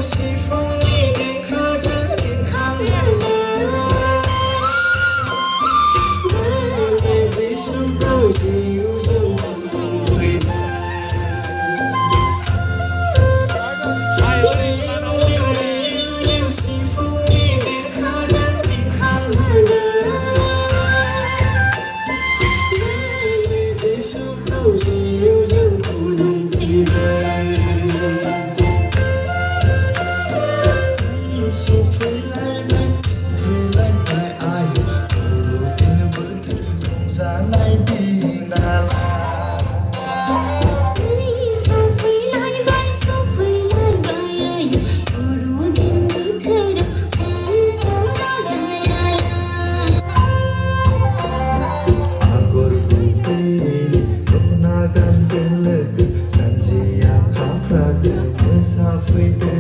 西风一点刻着健康人的最深后只有人不会的。西风一点刻着健康人的最深后只有人不能陪伴。说回来吧，回来吧，哎呦，不如变得不得，弄下来的那啦。说回来吧，说回来吧，哎呦，不如变得不得，说下来啦。Agora kumpiri, keponakan telega, sanjia kaprada, mesafide.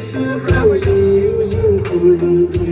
时候只有人不能。